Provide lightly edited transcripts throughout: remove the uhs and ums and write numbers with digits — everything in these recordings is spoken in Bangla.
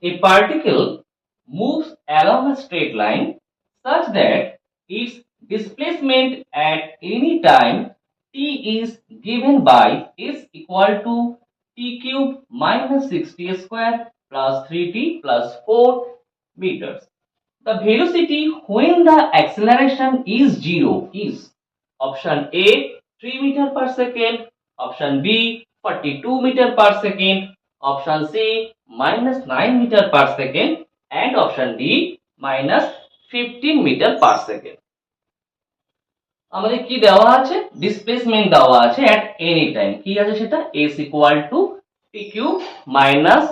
A particle moves along a straight line such that its displacement at any time t is given by s equal to t cube minus 6t square plus 3t plus 4 meters. The velocity when the acceleration is 0 is option A 3 meter per second, option B 42 meter per second, option C minus 9 meter per second and option D minus 15 meter per second. আমাদের কি দেওয়া আছে? ডিসপ্লেসমেন্ট দেওয়া আছে এট এনি টাইম। কি আছে সেটা? s equal to t cube minus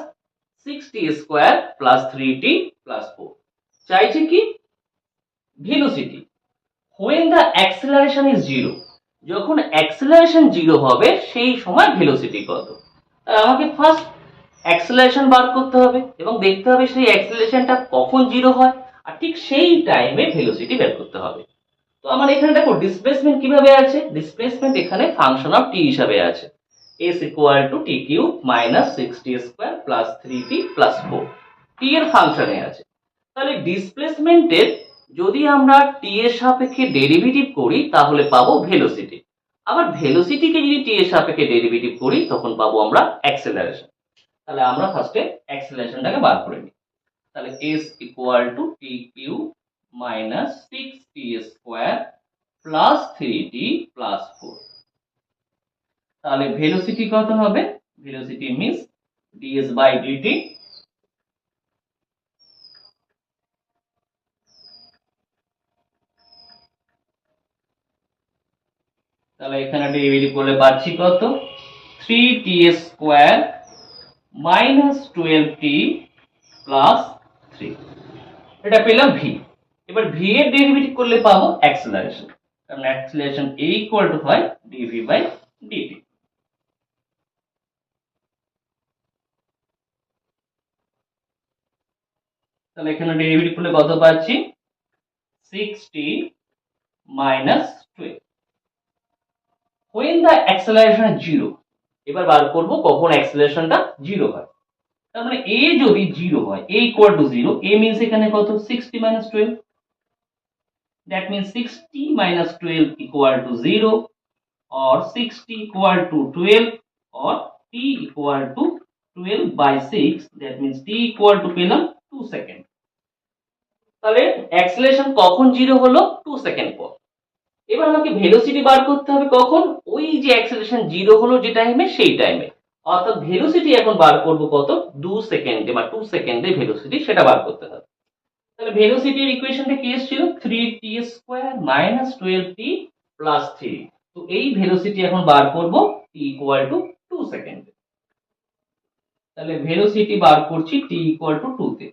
6t square plus 3t plus 4। চাইছে কি? Velocity when the acceleration is 0, যখন অ্যাক্সেলারেশন 0 হবে সেই সময় ভেলোসিটি কত। আমাকে ফার্স্ট অ্যাক্সেলারেশন বার করতে হবে এবং দেখতে হবে সেই অ্যাক্সেলারেশনটা কখন 0 হয় আর ঠিক সেই টাইমে ভেলোসিটি বের করতে হবে। তো আমার এখানে দেখো ডিসপ্লেসমেন্ট কিভাবে আছে? ডিসপ্লেসমেন্ট এখানে ফাংশন অফ t হিসাবে আছে s equal to t cube minus 6t square plus 3t plus 4 t এর ফাংশনে আছে। তাহলে ডিসপ্লেসমেন্টের যদি আমরা t এর সাপেক্ষে ডেরিভেটিভ করি তাহলে পাবো ভেলোসিটি। আবার ভেলোসিটিকে যদি t এর সাপেক্ষে ডেরিভেটিভ করি তখন পাবো আমরা অ্যাক্সেলারেশন। তাহলে আমরা ফার্স্টে অ্যাক্সেলারেশনটাকে বার করে নিই। তাহলে s equal to t cube minus 6t square plus 3t plus 4। তাহলে ভেলোসিটি কত হবে? Velocity means ds by dt। তাহলে এখানে ডেরিভেটিভ করলে পাচ্ছি কত? 3t square minus 12t plus 3। এটা পেলাম v। এবার v এর ডেরিভেটিভ করলে পাবো অ্যাক্সেলারেশন, কারণ অ্যাক্সেলারেশন a ইকুয়াল টু হয় dv বাই dt। তাহলে এখানে ডেরিভেটিভ করলে কত পাচ্ছি? 6t minus 12 when the acceleration is 0। এবার বার করব কখন অ্যাক্সেলারেশনটা 0 হয়। তার মানে a যদি 0 হয়, a equal to 0, a means এখানে কত? 60 minus 12। that means 60 minus 12 equal to 0 or 60 equal to 12 or t equal to 12 by 6, that means t equal to পেলাম 2 সেকেন্ড। তাহলে অ্যাক্সেলারেশন কখন 0 হলো? 2 সেকেন্ড পর। এবার আমাকে ভেলোসিটি বার করতে হবে কখন? ওই যে অ্যাক্সেলারেশন 0 হলো যে টাইমে সেই টাইমে। অর্থাৎ ভেলোসিটি এখন বার করব কত? 2 সেকেন্ডে বা 2 সেকেন্ডে ভেলোসিটি সেটা বার করতে হবে। তাহলে ভেলোসিটির ইকুয়েশনটা কি এসেছিল? 3t square minus 12t plus 3। তো এই ভেলোসিটি এখন বার করব t ইকুয়াল টু 2 সেকেন্ডে। তাহলে ভেলোসিটি বার করছি t ইকুয়াল টু 2 তে।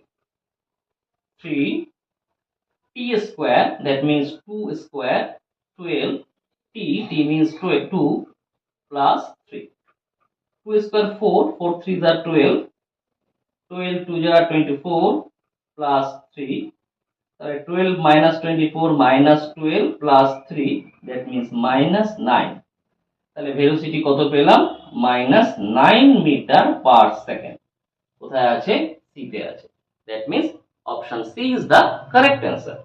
3t square, that means 2 square 12 t means 2 plus 3। 2 square 4, 4 3s are 12, 12 2s are 24 plus 3। 12 minus 24 minus 12 plus 3, that means minus 9। তাহলে ভেলোসিটি কত পেলাম? minus 9 metre per second. কোথায় আছে? সি তে আছে। that means option C is the correct answer।